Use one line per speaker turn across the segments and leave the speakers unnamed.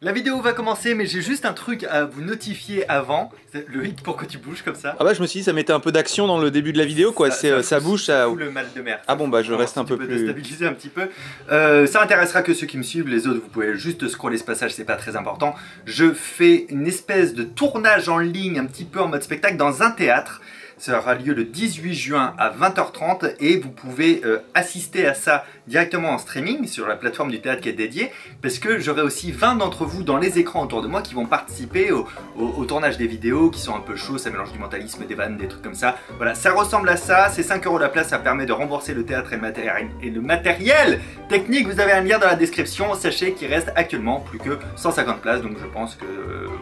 La vidéo va commencer, mais j'ai juste un truc à vous notifier avant. Loïc, pourquoi tu bouges comme ça?
Ah bah je me suis dit ça mettait un peu d'action dans le début de la vidéo quoi, ça bouge, ça...
Fout le mal de mer.
Ah bon bah je reste un peu
plus...
plus...
déstabiliser un petit peu. Ça intéressera que ceux qui me suivent, les autres vous pouvez juste scroller ce passage, c'est pas très important. Je fais une espèce de tournage en ligne, un petit peu en mode spectacle, dans un théâtre. Ça aura lieu le 18 juin à 20h30 et vous pouvez assister à ça directement en streaming sur la plateforme du théâtre qui est dédiée, parce que j'aurai aussi 20 d'entre vous dans les écrans autour de moi qui vont participer au tournage des vidéos qui sont un peu chauds, ça mélange du mentalisme, des vannes, des trucs comme ça. Voilà, ça ressemble à ça, c'est 5 € la place, ça permet de rembourser le théâtre et le matériel technique. Vous avez un lien dans la description, sachez qu'il reste actuellement plus que 150 places, donc je pense que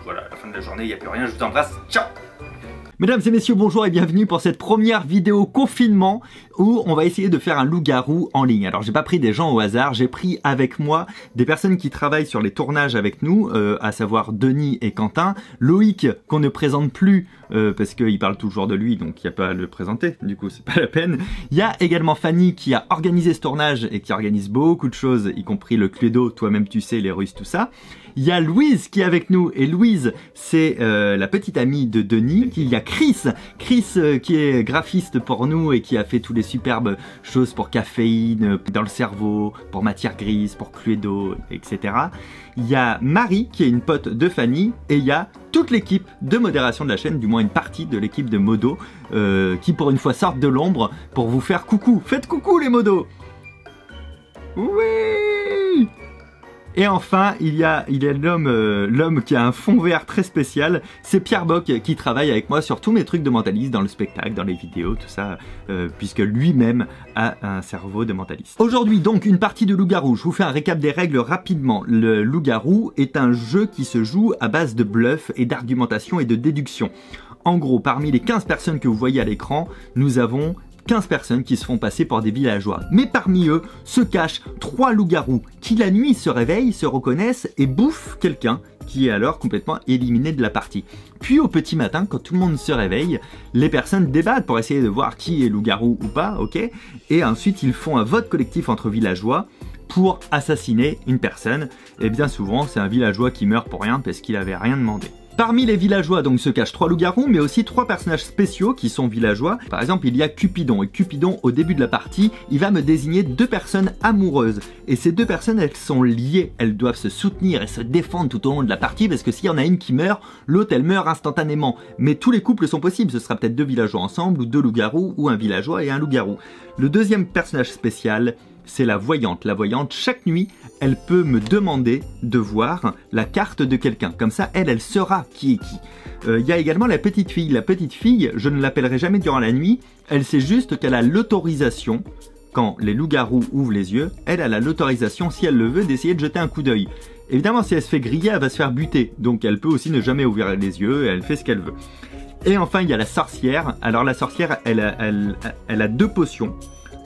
voilà, à la fin de la journée il n'y a plus rien, je vous embrasse, ciao. Mesdames et messieurs, bonjour et bienvenue pour cette première vidéo confinement où on va essayer de faire un loup-garou en ligne. Alors j'ai pas pris des gens au hasard, j'ai pris avec moi des personnes qui travaillent sur les tournages avec nous, à savoir Denis et Quentin, Loïc qu'on ne présente plus parce qu'il parle toujours de lui donc il n'y a pas à le présenter, du coup c'est pas la peine. Il y a également Fanny qui a organisé ce tournage et qui organise beaucoup de choses, y compris le Cluedo, toi-même tu sais, les Russes, tout ça. Il y a Louise qui est avec nous et Louise c'est la petite amie de Denis. Il y a Chris qui est graphiste pour nous et qui a fait tous les superbes choses pour Caféine, dans le cerveau, pour Matière Grise, pour Cluedo, etc. Il y a Marie qui est une pote de Fanny et il y a toute l'équipe de modération de la chaîne, du moins une partie de l'équipe de Modo qui pour une fois sortent de l'ombre pour vous faire coucou. Faites coucou les modos. Oui. Et enfin, il y a l'homme qui a un fond vert très spécial, c'est Pierre Bock qui travaille avec moi sur tous mes trucs de mentaliste, dans le spectacle, dans les vidéos, tout ça, puisque lui-même a un cerveau de mentaliste. Aujourd'hui donc une partie de loup-garou, je vous fais un récap des règles rapidement. Le loup-garou est un jeu qui se joue à base de bluff et d'argumentation et de déduction. En gros, parmi les 15 personnes que vous voyez à l'écran, nous avons 15 personnes qui se font passer pour des villageois. Mais parmi eux se cachent 3 loups-garous qui la nuit se réveillent, se reconnaissent et bouffent quelqu'un qui est alors complètement éliminé de la partie. Puis au petit matin, quand tout le monde se réveille, les personnes débattent pour essayer de voir qui est loup-garou ou pas, ok? Et ensuite ils font un vote collectif entre villageois pour assassiner une personne. Et bien souvent c'est un villageois qui meurt pour rien parce qu'il avait rien demandé. Parmi les villageois donc se cachent 3 loups-garous, mais aussi 3 personnages spéciaux qui sont villageois. Par exemple, il y a Cupidon, et Cupidon, au début de la partie, il va me désigner 2 personnes amoureuses. Et ces 2 personnes, elles sont liées, elles doivent se soutenir et se défendre tout au long de la partie, parce que s'il y en a une qui meurt, l'autre elle meurt instantanément. Mais tous les couples sont possibles, ce sera peut-être 2 villageois ensemble, ou 2 loups-garous, ou un villageois et un loup-garou. Le deuxième personnage spécial, c'est la voyante. La voyante, chaque nuit, elle peut me demander de voir la carte de quelqu'un. Comme ça, elle saura qui est qui. Il y a également la petite fille. La petite fille, je ne l'appellerai jamais durant la nuit. Elle sait juste qu'elle a l'autorisation, quand les loups-garous ouvrent les yeux, elle a l'autorisation, si elle le veut, d'essayer de jeter un coup d'œil. Évidemment, si elle se fait griller, elle va se faire buter. Donc elle peut aussi ne jamais ouvrir les yeux, elle fait ce qu'elle veut. Et enfin, il y a la sorcière. Alors la sorcière, elle a 2 potions.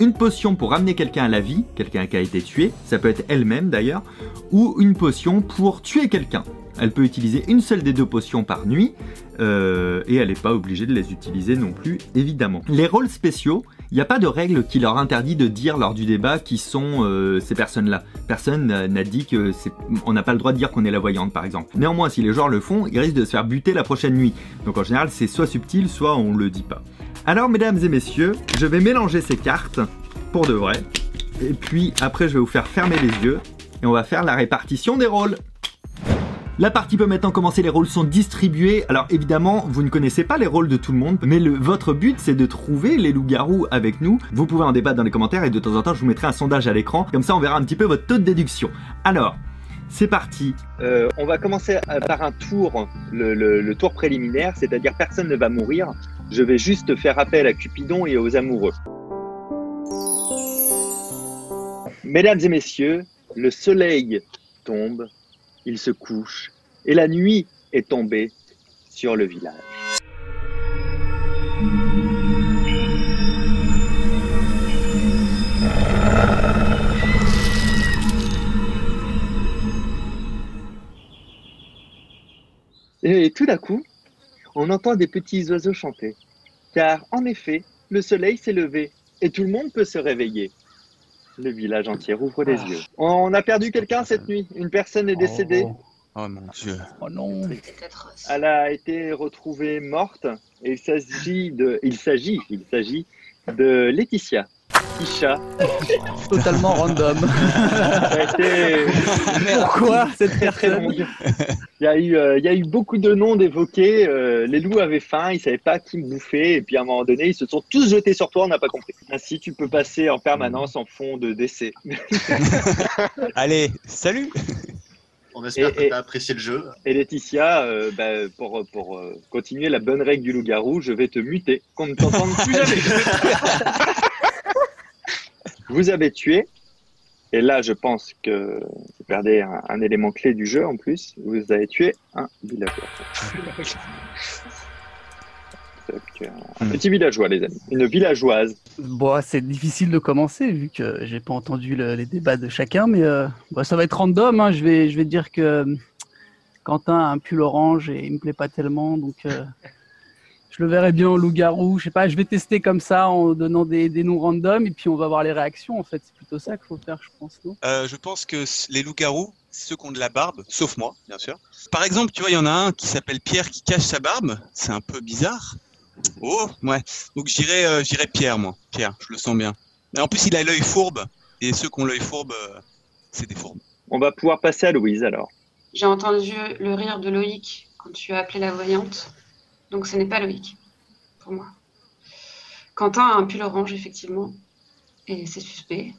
Une potion pour ramener quelqu'un à la vie, quelqu'un qui a été tué, ça peut être elle-même d'ailleurs, ou une potion pour tuer quelqu'un. Elle peut utiliser une seule des 2 potions par nuit, et elle n'est pas obligée de les utiliser non plus, évidemment. Les rôles spéciaux, il n'y a pas de règle qui leur interdit de dire lors du débat qui sont ces personnes-là. Personne n'a dit que on n'a pas le droit de dire qu'on est la voyante, par exemple. Néanmoins, si les joueurs le font, ils risquent de se faire buter la prochaine nuit. Donc en général, c'est soit subtil, soit on le dit pas. Alors mesdames et messieurs, je vais mélanger ces cartes pour de vrai. Et puis après je vais vous faire fermer les yeux et on va faire la répartition des rôles. La partie peut maintenant commencer, les rôles sont distribués. Alors évidemment, vous ne connaissez pas les rôles de tout le monde, mais votre but c'est de trouver les loups-garous avec nous. Vous pouvez en débattre dans les commentaires et de temps en temps je vous mettrai un sondage à l'écran. Comme ça on verra un petit peu votre taux de déduction. Alors, c'est parti. On va commencer par un tour, le tour préliminaire, c'est-à-dire personne ne va mourir. Je vais juste faire appel à Cupidon et aux amoureux. Mesdames et messieurs, le soleil tombe, il se couche, et la nuit est tombée sur le village. Et tout d'un coup, on entend des petits oiseaux chanter. Car en effet, le soleil s'est levé et tout le monde peut se réveiller. Le village entier ouvre les yeux. On a perdu quelqu'un cette nuit. Une personne est décédée.
Oh mon Dieu.
Oh non.
Elle a été retrouvée morte et il s'agit de Laetitia. Isha.
Totalement random.
Ça a été...
Pourquoi cette
très
personne
long. Il y a eu beaucoup de noms d'évoqués. Les loups avaient faim, ils savaient pas qui bouffer. Et puis à un moment donné, ils se sont tous jetés sur toi, on n'a pas compris. Ainsi, tu peux passer en permanence en fond de décès.
Allez, salut.
On espère que tu as apprécié le jeu.
Et Laetitia, pour continuer la bonne règle du loup-garou, je vais te muter, qu'on ne t'entende plus jamais. Vous avez tué, et là je pense que vous perdez un élément clé du jeu en plus, vous avez tué un villageois. Un petit villageois, les amis, une villageoise.
Bon, c'est difficile de commencer vu que j'ai pas entendu les débats de chacun, mais ça va être random. Hein. Je vais dire que Quentin a un pull orange et il me plaît pas tellement, donc je le verrai bien en loup-garou. Je sais pas, je vais tester comme ça en donnant des noms random et puis on va voir les réactions. En fait, c'est plutôt ça qu'il faut faire, je pense, non ?
Je pense que les loups-garous, c'est ceux qui ont de la barbe, sauf moi, bien sûr. Par exemple, tu vois, il y en a un qui s'appelle Pierre qui cache sa barbe. C'est un peu bizarre. Oh, ouais. Donc j'irai Pierre, moi. Pierre, je le sens bien. Et en plus, il a l'œil fourbe. Et ceux qui ont l'œil fourbe, c'est des fourbes.
On va pouvoir passer à Louise alors.
J'ai entendu le rire de Loïc quand tu as appelé la voyante. Donc ce n'est pas Loïc, pour moi. Quentin a un pull orange, effectivement. Et c'est suspect.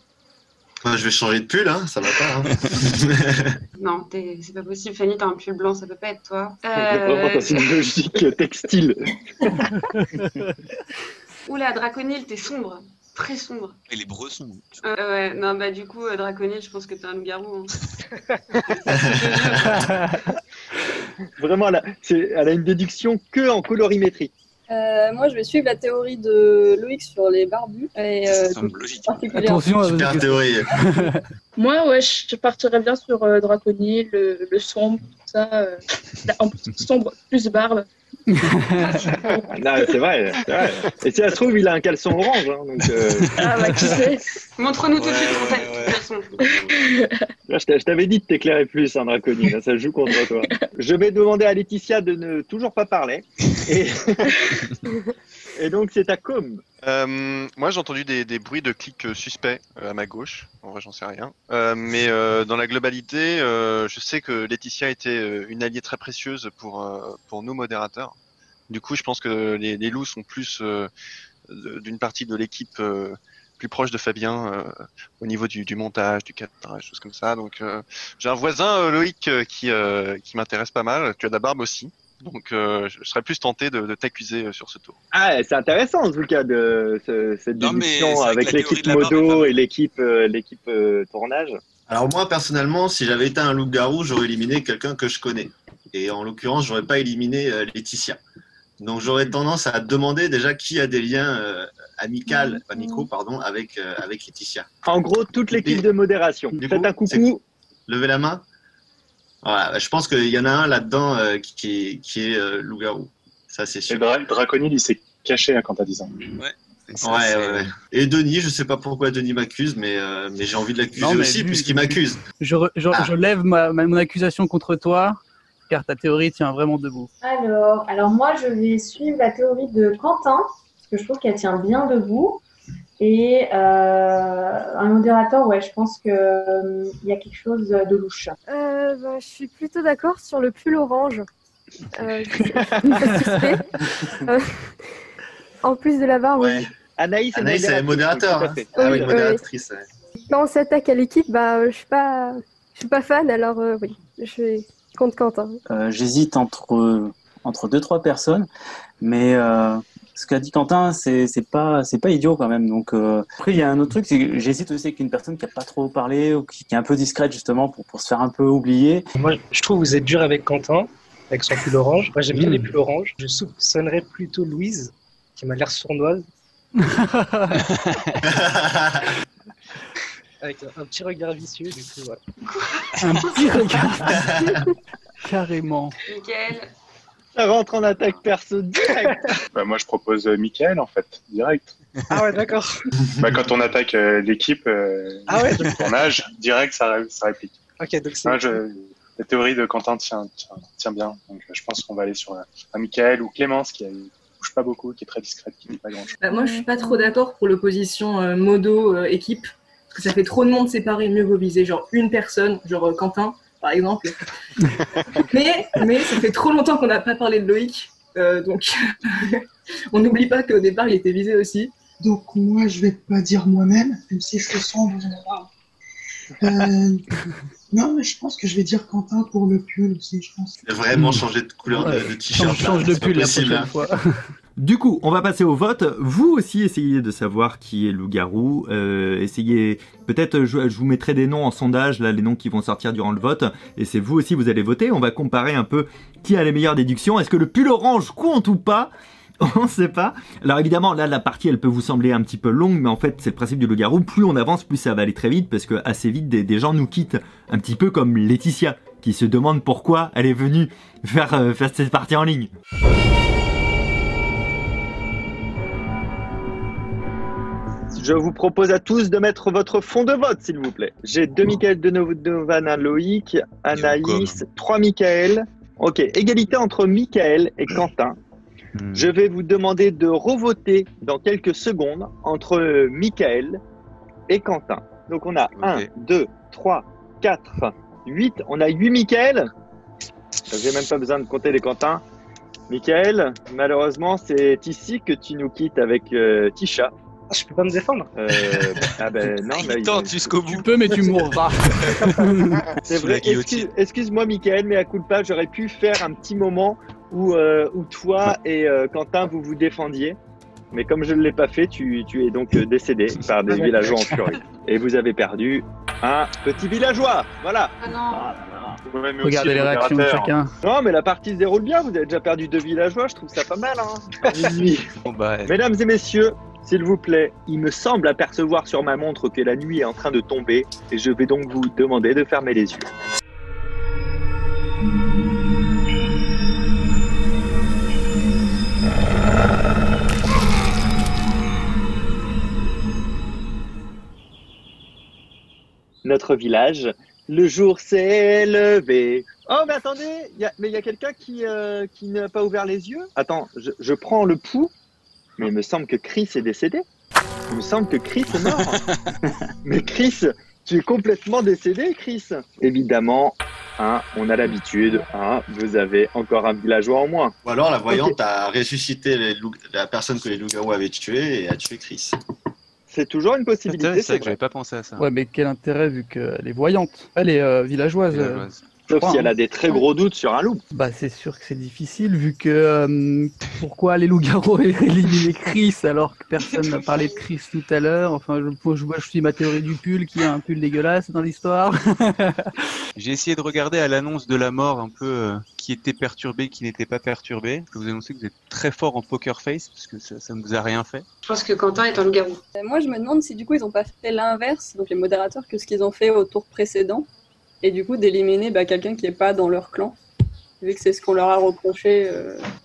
Je vais changer de pull, hein, ça va pas. Hein.
Non, c'est pas possible. Fanny, t'as un pull blanc, ça peut pas être toi.
Vraiment, c'est une logique textile.
Oula, Draconil, t'es sombre. Très sombre.
Et les bressons.
Ouais, non, bah du coup, Draconil, je pense que t'es un loup-garou.
Hein. Vraiment, elle a une déduction que en colorimétrie.
Moi, je vais suivre la théorie de Loïc sur les barbus. Et,
Ça semble logique.
Attention,
Super théorie.
Moi, ouais, je partirais bien sur Draconil, le sombre, tout ça. En plus, sombre, plus barbe.
Non, c'est vrai. Et si ça se trouve, il a un caleçon orange. Hein, donc,
Ah bah, qui sait.
Montre-nous tout de suite ton tête, de toute façon.
Là, je t'avais dit de t'éclairer plus, hein, Draconil. Hein, ça joue contre toi. Je vais demander à Laetitia de ne toujours pas parler. Et donc, c'est à Com.
Moi, j'ai entendu des bruits de clics suspects à ma gauche. En vrai, j'en sais rien. Mais dans la globalité, je sais que Laetitia était une alliée très précieuse pour nous modérateurs. Du coup, je pense que les loups sont plus d'une partie de l'équipe plus proche de Fabien au niveau du montage, du cadrage, choses comme ça. Donc, j'ai un voisin, Loïc, qui m'intéresse pas mal. Tu as de la barbe aussi. Donc, je serais plus tenté de t'accuser sur ce tour.
Ah, c'est intéressant en tout cas cette
Non, mais
démission
c'est vrai
avec
que la théorie
l'équipe
de la barbe est
modo
pas mal.
et l'équipe tournage.
Alors moi, personnellement, si j'avais été un loup-garou, j'aurais éliminé quelqu'un que je connais. Et en l'occurrence, j'aurais pas éliminé Laetitia. Donc j'aurais tendance à demander déjà qui a des liens amicaux, avec Laetitia.
En gros, toute l'équipe de modération.
Du
Faites
coup,
un coucou.
Levez la main. Voilà, je pense qu'il y en a un là-dedans qui est loup-garou. Ça, c'est sûr.
Et Draconil, il s'est caché quand t'as 10 ans.
Ouais. Et Denis, je sais pas pourquoi Denis m'accuse, mais j'ai envie de l'accuser aussi, puisqu'il m'accuse.
Je lève mon accusation contre toi, car ta théorie tient vraiment debout.
Alors moi, je vais suivre la théorie de Quentin, parce que je trouve qu'elle tient bien debout. Et un modérateur, ouais, je pense qu'il y a quelque chose de louche.
Je suis plutôt d'accord sur le pull orange. Suspect. En plus de la barbe,
Ouais.
oui.
Anaïs
est modérateur.
tout à fait.
Ah oui,
Oui,
modératrice. Ouais.
Quand on s'attaque à l'équipe, je suis pas fan, alors oui, je suis contre Quentin.
J'hésite entre 2-3 personnes, mais ce qu'a dit Quentin, c'est pas idiot quand même. Donc après, il y a un autre truc, c'est que j'hésite aussi avec une personne qui a pas trop parlé ou qui est un peu discrète justement pour se faire un peu oublier.
Moi, je trouve que vous êtes dur avec Quentin, avec son pull orange. Moi, j'aime bien les pulls orange. Je soupçonnerais plutôt Louise, qui m'a l'air sournoise. Avec un petit regard vicieux, du coup, voilà.
Un petit regard vicieux. Carrément.
Nickel.
Ça rentre en attaque perso direct.
Moi, je propose Mickaël, en fait, direct.
Ah ouais, d'accord.
Quand on attaque l'équipe,
Ah ouais,
tournage, direct, ça réplique.
Ok, donc c'est...
Moi, la théorie de Quentin tient bien. Donc je pense qu'on va aller sur un Michael ou Clémence qui bouge pas beaucoup, qui est très discrète, qui dit pas grand-chose.
Bah, moi, je suis pas trop d'accord pour l'opposition modo-équipe. Parce que ça fait trop de monde séparé, mieux vaut viser genre une personne, genre Quentin, par exemple. mais ça fait trop longtemps qu'on n'a pas parlé de Loïc. Donc, on n'oublie pas qu'au départ, il était visé aussi.
Donc, moi, je vais pas dire moi-même, même si je le sens en général. Non, mais je pense que je vais dire Quentin pour le pull aussi, je pense.
Il a vraiment changé de couleur de t-shirt.
Change de pull la prochaine fois.
Du coup, on va passer au vote. Vous aussi, essayez de savoir qui est loup-garou. Essayez, peut-être, je vous mettrai des noms en sondage, là, les noms qui vont sortir durant le vote. Et c'est vous aussi, vous allez voter. On va comparer un peu qui a les meilleures déductions. Est-ce que le pull orange compte ou pas? On ne sait pas. Alors évidemment, là, la partie, elle peut vous sembler un petit peu longue, mais en fait, c'est le principe du loup-garou. Plus on avance, plus ça va aller très vite, parce que assez vite, des gens nous quittent. Un petit peu comme Laetitia, qui se demande pourquoi elle est venue faire cette partie en ligne.
Je vous propose à tous de mettre votre fond de vote, s'il vous plaît. J'ai 2 Michael, 2 Novan, 1 Loïc, Anaïs, 3 Michael. Ok, égalité entre Michael et Quentin. Je vais vous demander de revoter dans quelques secondes entre Michael et Quentin. Donc on a 1, 2, 3, 4, 8. On a 8 Michael. J'ai même pas besoin de compter les Quentins. Michael, malheureusement, c'est ici que tu nous quittes avec Tisha.
Je peux pas me défendre.
Ah ben non, mais
tente jusqu'au bout.
Tu peux, mais tu mourras.
C'est vrai. Excuse-moi, Michael, mais à coup de pas, j'aurais pu faire un petit moment où toi et Quentin vous défendiez. Mais comme je ne l'ai pas fait, tu es donc décédé par des villageois en furie. Et vous avez perdu un petit villageois. Voilà.
Ah non.
Ouais, mais
Regardez
aussi
les réactions de chacun.
Non, mais la partie se déroule bien. Vous avez déjà perdu 2 villageois. Je trouve ça pas mal. Hein.
Bon, bah,
Mesdames et messieurs, s'il vous plaît, il me semble apercevoir sur ma montre que la nuit est en train de tomber. Et je vais donc vous demander de fermer les yeux. Notre village, le jour s'est levé. Oh, mais attendez, il y a quelqu'un qui n'a pas ouvert les yeux. Attends, je prends le pouls, mais il me semble que Chris est décédé. Il me semble que Chris est mort. Mais Chris, tu es complètement décédé, Chris. Évidemment, hein, on a l'habitude, hein, vous avez encore un villageois en moins.
Ou alors la voyante a ressuscité la personne que les loups-garous avaient tuée et a tué Chris.
C'est toujours une possibilité.
C'est vrai que j'avais pas pensé à ça.
Ouais, mais quel intérêt vu qu'elle est voyante. Elle est villageoise.
Sauf si elle a des très gros doutes sur un loup.
Bah, c'est sûr que c'est difficile vu que pourquoi les loups-garous ont éliminé Chris alors que personne n'a parlé de Chris tout à l'heure. Enfin, je suis ma théorie du pull qui a un pull dégueulasse dans l'histoire.
J'ai essayé de regarder à l'annonce de la mort un peu qui était perturbé, qui n'était pas perturbé. Je peux vous annoncer que vous êtes très fort en poker face parce que ça ne vous a rien fait.
Je pense que Quentin est un loup-garou.
Moi, je me demande si du coup, ils n'ont pas fait l'inverse, donc les modérateurs, que ce qu'ils ont fait au tour précédent. Et du coup, d'éliminer quelqu'un qui n'est pas dans leur clan, vu que c'est ce qu'on leur a reproché.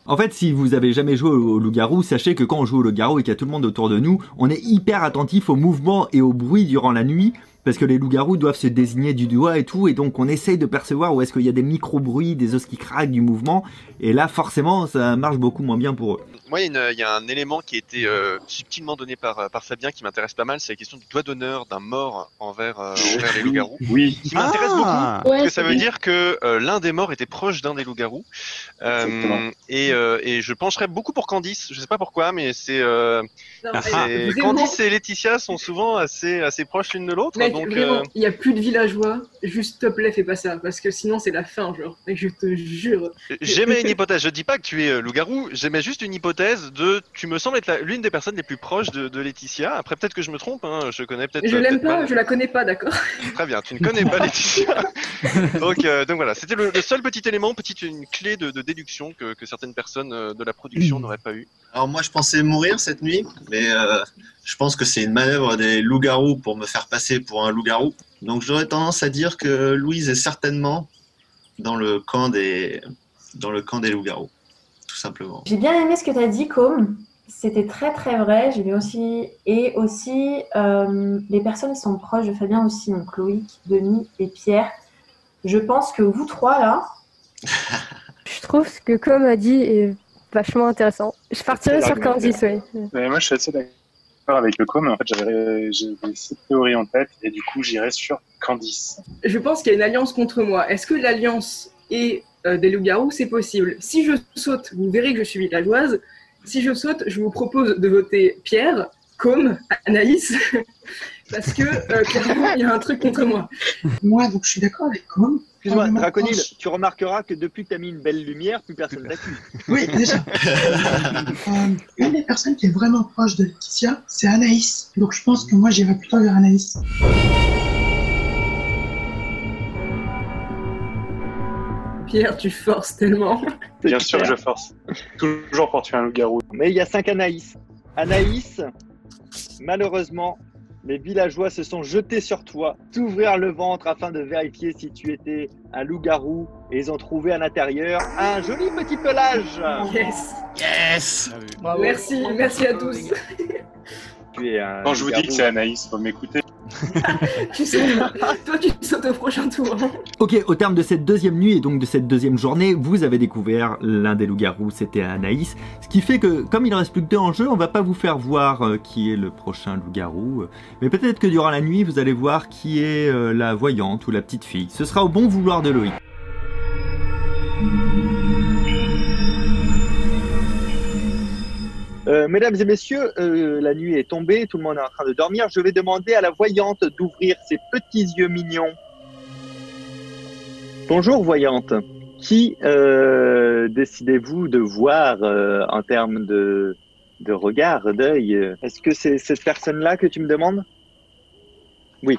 En fait, si vous avez jamais joué au loup-garou, sachez que quand on joue au loup-garou et qu'il y a tout le monde autour de nous, on est hyper attentif aux mouvements et au bruit durant la nuit, parce que les loups-garous doivent se désigner du doigt et tout, et donc on essaye de percevoir où est-ce qu'il y a des micro-bruits, des os qui craquent, du mouvement, et là, forcément, ça marche beaucoup moins bien pour eux.
Moi, il y a un élément qui a été subtilement donné par Fabien qui m'intéresse pas mal, c'est la question du doigt d'honneur d'un mort envers les loups-garous.
Oui.
Qui m'intéresse beaucoup, parce que ça veut dire que l'un des morts était proche d'un des loups-garous. Et je pencherais beaucoup pour Candice, je sais pas pourquoi, mais Candice et Laetitia sont souvent assez proches l'une de l'autre.
Mec,
donc,
vraiment, il n'y a plus de villageois, juste s'il te plaît, fais pas ça, parce que sinon c'est la fin, genre, et je te jure.
J'émets une hypothèse, je dis pas que tu es loup-garou, j'émets juste une hypothèse tu me sembles être l'une des personnes les plus proches de Laetitia. Après, peut-être que je me trompe, hein, je connais peut-être.
Je l'aime pas, je la connais pas, d'accord.
Très bien, tu ne connais pas Laetitia. donc voilà, c'était le seul petit élément, une clé de déduction que certaines personnes de la production n'auraient pas eu.
Alors moi, je pensais mourir cette nuit, mais je pense que c'est une manœuvre des loups-garous pour me faire passer pour un loup-garou. Donc j'aurais tendance à dire que Louise est certainement dans le camp des loups-garous, tout simplement.
J'ai bien aimé ce que tu as dit, Com. C'était très très vrai. J'ai vu aussi. Et aussi, les personnes qui sont proches de Fabien aussi, donc Loïc, Denis et Pierre. Je pense que vous trois, là,
Je trouve ce que Com a dit est vachement intéressant. Je partirais sur Candice, oui.
Mais moi, je suis assez d'accord avec le com. En fait, j'avais cette théorie en tête et du coup, j'irais sur Candice.
Je pense qu'il y a une alliance contre moi. Est-ce que l'alliance est des loups-garous? C'est possible. Si je saute, vous verrez que je suis villageoise. Si je saute, je vous propose de voter Pierre, Com, Anaïs, parce que clairement, il y a un truc contre moi.
Moi, donc, je suis d'accord avec Com.
Excuse-moi, Draconil, tu remarqueras que depuis que tu as mis une belle lumière, plus personne t'accuse.
Oui, déjà. Une des personnes qui est vraiment proche de Laetitia, c'est Anaïs. Donc je pense que moi, j'irais plutôt vers Anaïs.
Pierre, tu forces tellement.
Bien sûr que je force. Toujours pour tuer un loup-garou.
Mais il y a 5 Anaïs. Anaïs, malheureusement, les villageois se sont jetés sur toi, t'ouvrir le ventre afin de vérifier si tu étais un loup-garou, et ils ont trouvé à l'intérieur un joli petit pelage.
Yes.
Yes.
Bravo. Merci à tous.
Tu es un
Quand je vous dis que c'est Anaïs, faut m'écouter.
Tu sais, toi tu sautes au prochain tour.
Ok, au terme de cette deuxième nuit et donc de cette deuxième journée, vous avez découvert l'un des loups-garous, c'était Anaïs. Ce qui fait que, comme il ne reste plus que 2 en jeu, on va pas vous faire voir qui est le prochain loup-garou. Mais peut-être que durant la nuit, vous allez voir qui est la voyante ou la petite fille. Ce sera au bon vouloir de Loïc.
Mesdames et messieurs, la nuit est tombée, tout le monde est en train de dormir. Je vais demander à la voyante d'ouvrir ses petits yeux mignons. Bonjour voyante. Qui décidez-vous de voir en termes de regard, d'œil? Est-ce que c'est cette personne-là que tu me demandes? Oui.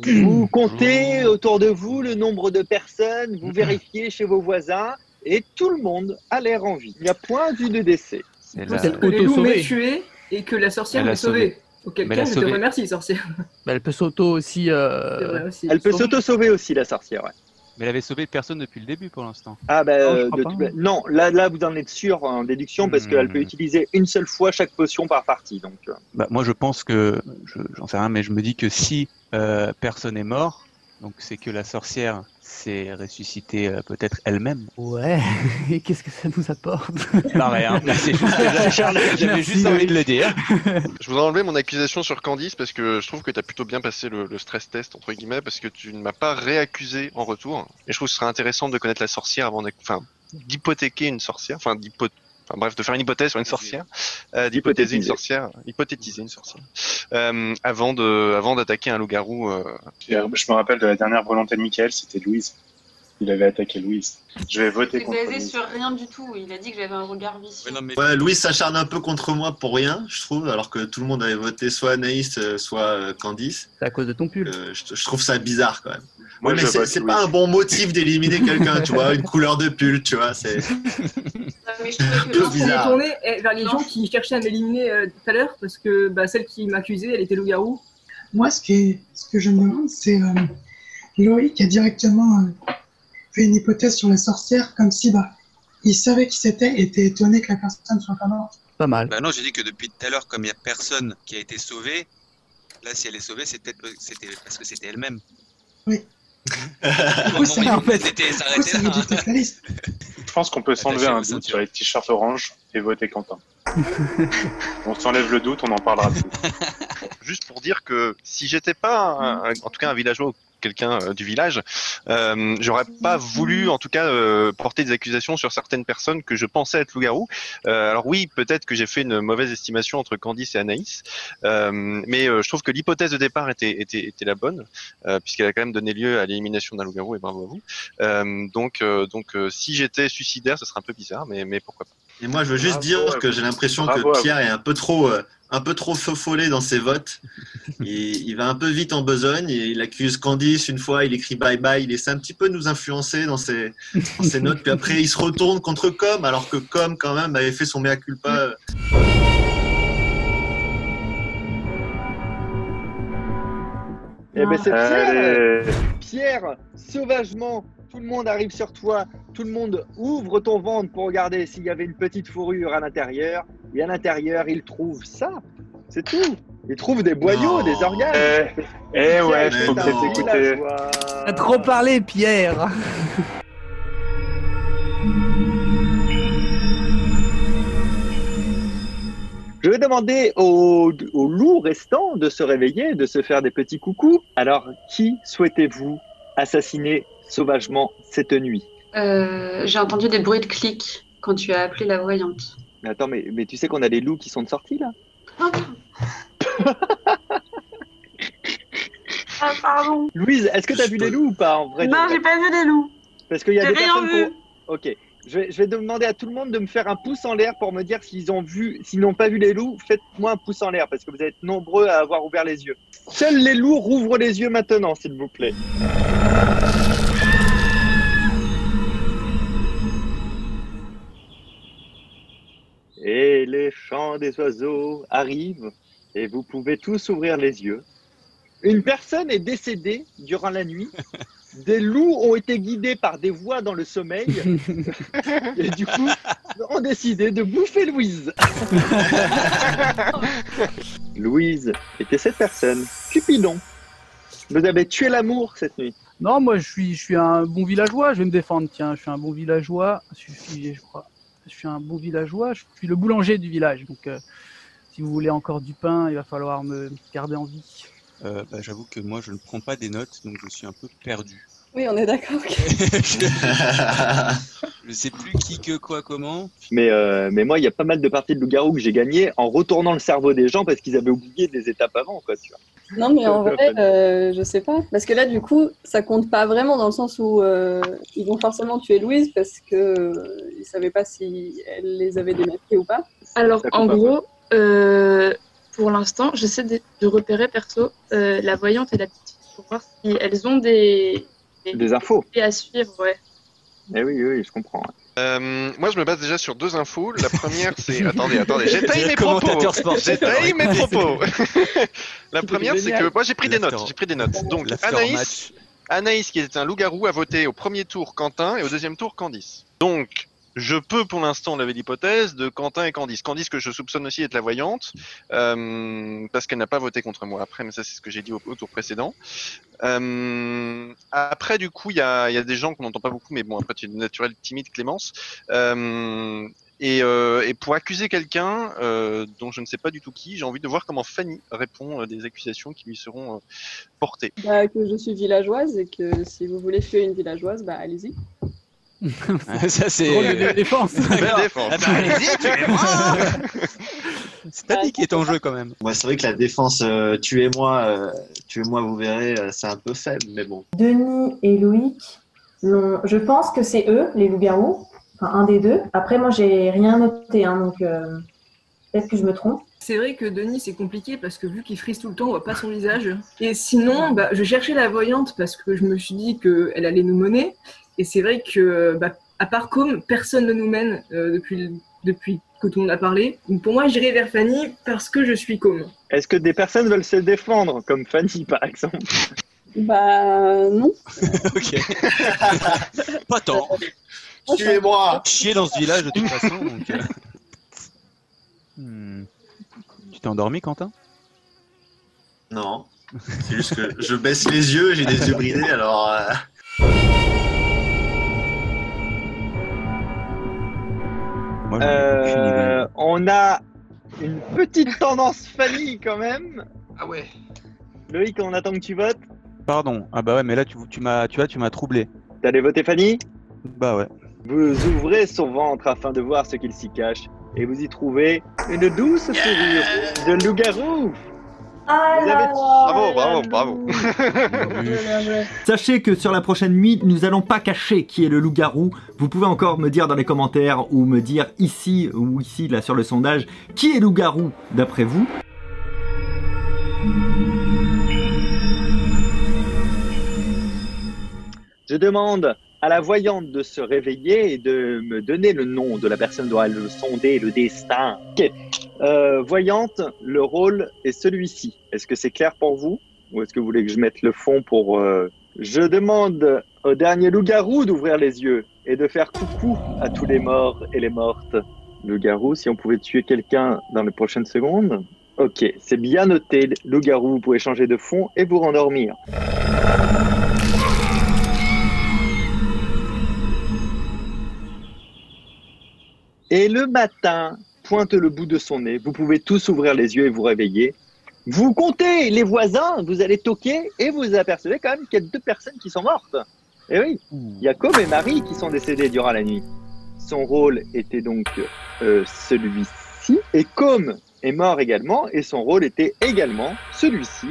Vous comptez autour de vous le nombre de personnes, vous vérifiez chez vos voisins et tout le monde a l'air en vie. Il n'y a point vu de décès.
Peut-être que les loups m'aient tué et que la sorcière m'ait sauvé. Auquel cas, je te remercie, sorcière.
Elle peut s'auto aussi.
Elle peut s'auto-sauver aussi, la sorcière, ouais.
Mais elle avait sauvé personne depuis le début pour l'instant.
Ah non, là vous en êtes sûr en déduction parce qu'elle peut utiliser une seule fois chaque potion par partie. Donc.
Moi je pense que, j'en sais rien, mais je me dis que si personne est mort, donc c'est que la sorcière s'est ressuscitée peut-être elle-même.
Ouais, et qu'est-ce que ça nous apporte?
Non rien, c'est juste que j'avais juste envie de le dire.
Je voudrais enlever mon accusation sur Candice parce que je trouve que tu as plutôt bien passé le stress test, entre guillemets, parce que tu ne m'as pas réaccusé en retour. Et je trouve que ce serait intéressant de connaître la sorcière avant d'hypothéquer une sorcière, de faire une hypothèse sur une sorcière, d'hypothétiser une sorcière, avant d'attaquer un loup-garou.
Je me rappelle de la dernière volonté de Michael, c'était Louise. Il avait attaqué Louise. Je vais voter
C'est
contre
basé
Louise.
sur rien du tout. Il a dit que j'avais un regard vicieux.
Ouais, Louis s'acharne un peu contre moi pour rien, je trouve, alors que tout le monde avait voté soit Anaïs, soit Candice.
C'est à cause de ton pull.
Je trouve ça bizarre quand même.
Moi,
Ouais, mais
je vote
c'est
Louis.
pas un bon motif d'éliminer quelqu'un, tu vois, une couleur de pull, tu vois, c'est
Mais je
Je
trouve
pense qu'on est tourné vers les gens qui cherchaient à m'éliminer tout à l'heure parce que celle qui m'accusait, elle était loup-garou.
Moi, ce que je me demande, c'est Loïc a directement fait une hypothèse sur la sorcière, comme si il savait qui c'était et était étonné que la personne soit pas morte.
Pas mal.
Bah non, j'ai dit que depuis tout à l'heure, comme il n'y a personne qui a été sauvé, là, si elle est sauvée, c'était parce que c'était elle-même.
Oui.
Je pense qu'on peut s'enlever un doute sur les t-shirts orange et voter Quentin. On s'enlève le doute, on en parlera plus.
Juste pour dire que si j'étais pas en tout cas un villageois ou quelqu'un du village, j'aurais pas voulu en tout cas porter des accusations sur certaines personnes que je pensais être loup-garou. Alors oui, peut-être que j'ai fait une mauvaise estimation entre Candice et Anaïs, mais je trouve que l'hypothèse de départ était la bonne, puisqu'elle a quand même donné lieu à l'élimination d'un loup-garou, et bravo à vous. Donc si j'étais suicidaire, ce serait un peu bizarre, mais pourquoi pas.
Et moi, je veux juste dire que j'ai l'impression que Pierre est un peu trop feu-follet dans ses votes. Il va un peu vite en besogne. Et il accuse Candice une fois, il écrit bye-bye. Il essaie un petit peu de nous influencer dans ses notes. Puis après, il se retourne contre Com, alors que Com, quand même, avait fait son mea culpa.
Eh ben c'est Pierre. Pierre, sauvagement, tout le monde arrive sur toi, tout le monde ouvre ton ventre pour regarder s'il y avait une petite fourrure à l'intérieur, et à l'intérieur, il trouve ça. C'est tout. Ils trouvent des boyaux, des organes.
Ouais, faut
Putain,
peut-être écouter.
T'as trop parlé, Pierre.
Je vais demander aux loups restants de se réveiller, de se faire des petits coucous. Alors, qui souhaitez-vous assassiner sauvagement cette nuit?
J'ai entendu des bruits de clics quand tu as appelé la voyante.
Mais attends, mais tu sais qu'on a des loups qui sont de sortie, là?
Ah, pardon.
Louise, est-ce que tu as vu les loups ou pas, en vrai?
Non, j'ai pas vu les loups.
Parce qu'il y a
J'ai
des
rien
personnes
vu.
Ok. Je vais demander à tout le monde de me faire un pouce en l'air pour me dire s'ils n'ont pas vu les loups. Faites-moi un pouce en l'air parce que vous êtes nombreux à avoir ouvert les yeux. Seuls les loups rouvrent les yeux maintenant, s'il vous plaît. Et les chants des oiseaux arrivent et vous pouvez tous ouvrir les yeux. Une personne est décédée durant la nuit. Des loups ont été guidés par des voix dans le sommeil et du coup ont décidé de bouffer Louise. Louise était cette personne. Cupidon, vous avez tué l'amour cette nuit.
Non, moi je suis un bon villageois, je vais me défendre, tiens, je suis un bon villageois, je suis un bon villageois, je suis le boulanger du village, donc si vous voulez encore du pain, il va falloir me garder en vie.
J'avoue que moi je ne prends pas des notes, donc je suis un peu perdu.
Oui, on est d'accord.
Je sais plus qui, que, quoi, comment.
Mais moi, il y a pas mal de parties de loup-garou que j'ai gagnées en retournant le cerveau des gens parce qu'ils avaient oublié des étapes avant, quoi, tu vois.
Non, mais en vrai, je sais pas. Parce que là, du coup, ça compte pas vraiment dans le sens où ils vont forcément tuer Louise parce que ils savaient pas si elle les avait démasqués ou pas.
Alors, en gros, pour l'instant, j'essaie de repérer perso la voyante et la petite fille pour voir si elles ont des
infos
à suivre, ouais.
Eh oui, je comprends.
Moi, je me base déjà sur 2 infos. La première, c'est... Attendez, j'étaye mes propos.
Commentateur sportif.
J'étaye mes propos. La première, c'est
génial.
que moi, j'ai pris des notes. Donc, Anaïs, qui était un loup-garou, a voté au premier tour Quentin et au deuxième tour Candice. Donc, je peux pour l'instant lever l'hypothèse de Quentin et Candice. Candice que je soupçonne aussi être la voyante, parce qu'elle n'a pas voté contre moi après, mais ça c'est ce que j'ai dit au tour précédent. Après du coup il y a des gens qu'on n'entend pas beaucoup, mais bon après tu es naturel timide Clémence. Et pour accuser quelqu'un dont je ne sais pas du tout qui, j'ai envie de voir comment Fanny répond des accusations qui lui seront portées.
Bah, que je suis villageoise et que si vous voulez tuer une villageoise, bah allez-y.
Ça c'est
drôle de défense.
Allez-y, tuez-moi. C'est ta vie qui est en jeu quand même.
Ouais, c'est vrai que la défense tuez-moi, vous verrez, c'est un peu faible, mais bon.
Denis et Loïc, je pense que c'est eux, les loups-garous, enfin un des deux. Après, moi, j'ai rien noté, hein, donc peut-être que je me trompe.
C'est vrai que Denis, c'est compliqué parce que vu qu'il frise tout le temps, on voit pas son visage. Et sinon, je cherchais la voyante parce que je me suis dit qu'elle allait nous mener. Et c'est vrai que, à part Com, personne ne nous mène depuis que tout le monde a parlé. Donc pour moi, j'irai vers Fanny parce que je suis Com.
Est-ce que des personnes veulent se défendre, comme Fanny par exemple?
Bah non.
Ok. Pas tant.
Tuez-moi.
Chier dans ce village de toute façon. Donc, Tu t'es endormi, Quentin?
Non. C'est juste que je baisse les yeux, j'ai des yeux bridés, alors...
Moi, j'en ai aucune idée.
On a une petite tendance Fanny quand même.
Ah ouais.
Loïc, on attend que tu votes.
Pardon. Ah bah ouais, mais là tu m'as troublé.
T'allais voter Fanny?
Bah ouais.
Vous ouvrez son ventre afin de voir ce qu'il s'y cache et vous y trouvez une douce sourire de loup-garou.
Bravo.
Sachez que sur la prochaine nuit, nous allons pas cacher qui est le loup-garou. Vous pouvez encore me dire dans les commentaires ou me dire ici ou ici, là sur le sondage, qui est loup-garou d'après vous.
Je demande à la voyante de se réveiller et de me donner le nom de la personne dont elle veut sonder le destin. Ok. Voyante, le rôle est celui-ci. Est-ce que c'est clair pour vous? Ou est-ce que vous voulez que je mette le fond pour... Je demande au dernier loup-garou d'ouvrir les yeux et de faire coucou à tous les morts et les mortes. Loup-garou, si on pouvait tuer quelqu'un dans les prochaines secondes. Ok, c'est bien noté. Loup-garou, vous pouvez changer de fond et vous rendormir. Et le matin, pointe le bout de son nez. Vous pouvez tous ouvrir les yeux et vous réveiller. Vous comptez les voisins, vous allez toquer et vous apercevez quand même qu'il y a 2 personnes qui sont mortes. Et oui, il y a Com et Marie qui sont décédés durant la nuit. Son rôle était donc celui-ci. Et Com est mort également et son rôle était également celui-ci,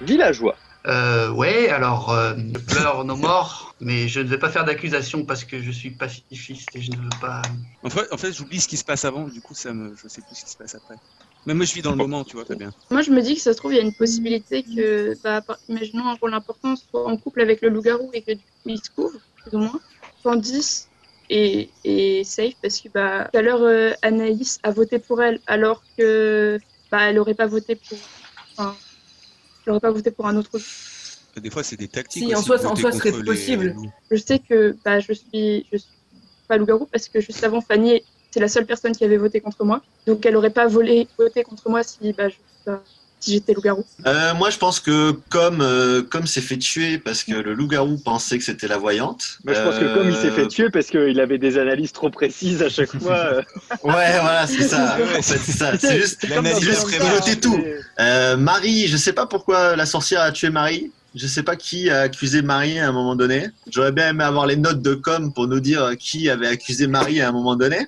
villageois.
Ouais, alors je pleure nos morts, mais je ne vais pas faire d'accusation parce que je suis pacifiste et je ne veux pas.
En fait, j'oublie ce qui se passe avant, du coup, je sais plus ce qui se passe après. Mais moi, je vis dans le moment, tu vois, très bien.
Moi, je me dis que ça se trouve, il y a une possibilité que, imaginons un rôle important, soit en couple avec le loup-garou et que du coup, il se couvre, plus ou moins. Candice est safe parce que, tout à l'heure, Anaïs a voté pour elle alors que, elle n'aurait pas voté pour. Enfin, elle n'aurait pas voté pour un autre.
Des fois, c'est des tactiques.
Si, en soi, ce serait possible.
Je sais que je suis pas loup-garou parce que juste avant, Fanny, c'est la seule personne qui avait voté contre moi. Donc, elle n'aurait pas voté contre moi si j'étais loup-garou.
Moi, je pense que comme s'est fait tuer parce que le loup-garou pensait que c'était la voyante.
Moi, je pense que comme il s'est fait tuer parce qu'il avait des analyses trop précises à chaque fois.
Ouais, voilà, c'est ça. En fait, c'est ça. C'est juste piloter tout. Marie, je sais pas pourquoi la sorcière a tué Marie. Je sais pas qui a accusé Marie à un moment donné. J'aurais bien aimé avoir les notes de com pour nous dire qui avait accusé Marie à un moment donné.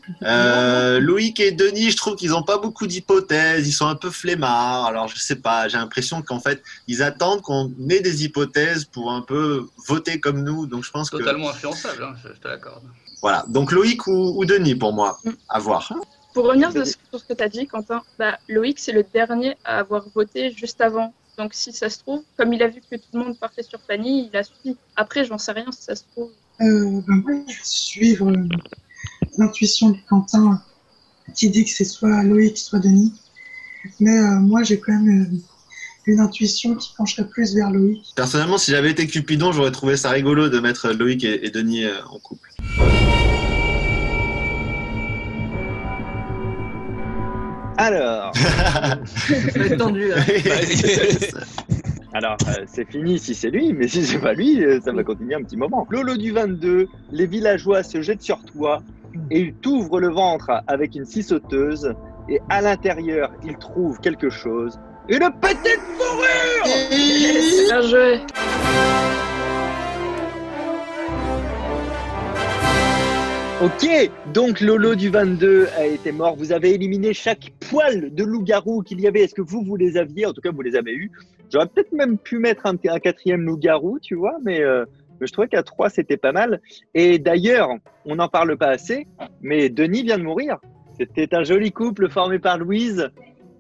Loïc et Denis, je trouve qu'ils n'ont pas beaucoup d'hypothèses. Ils sont un peu flemmards. Alors, je sais pas. J'ai l'impression qu'en fait, ils attendent qu'on ait des hypothèses pour un peu voter comme nous. Donc, je pense
Totalement influençable, hein, je te l'accorde.
Voilà. Donc, Loïc ou Denis pour moi. À voir.
Pour revenir sur ce que tu as dit, Quentin, Loïc, c'est le dernier à avoir voté juste avant. Donc, si ça se trouve, comme il a vu que tout le monde partait sur Fanny, il a suivi. Après, j'en sais rien si ça se trouve.
Moi, je vais suivre l'intuition de Quentin qui dit que c'est soit Loïc, soit Denis. Mais moi, j'ai quand même une intuition qui pencherait plus vers Loïc.
Personnellement, si j'avais été Cupidon, j'aurais trouvé ça rigolo de mettre Loïc et Denis en couple.
Alors,
c'est tendu.
Alors, c'est fini si c'est lui, mais si c'est pas lui, ça va continuer un petit moment. Lolo du 22, les villageois se jettent sur toi et ils t'ouvrent le ventre avec une scie sauteuse et à l'intérieur, ils trouvent quelque chose. Une petite fourrure.
Bien joué.
Ok, donc Lolo du 22 a été mort. Vous avez éliminé chaque poil de loup-garou qu'il y avait. Est-ce que vous les aviez? En tout cas, vous les avez eus. J'aurais peut-être même pu mettre un 4e loup-garou, tu vois, mais je trouvais qu'à 3, c'était pas mal. Et d'ailleurs, on n'en parle pas assez, mais Denis vient de mourir. C'était un joli couple formé par Louise,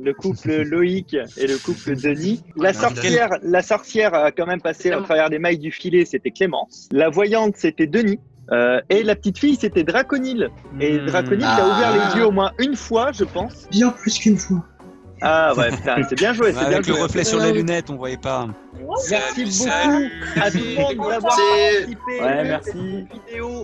le couple Loïc et le couple Denis. La sorcière a quand même passé à travers les mailles du filet, c'était Clémence. La voyante, c'était Denis. Et la petite fille, c'était Draconil. Et Draconil a ouvert les yeux au moins une fois, je pense.
Bien plus qu'une fois.
Ah ouais, putain, c'est bien joué.
Avec bien le reflet sur les lunettes, on voyait pas.
Merci beaucoup à tout le monde d'avoir participé.
Ouais, merci.
Vidéo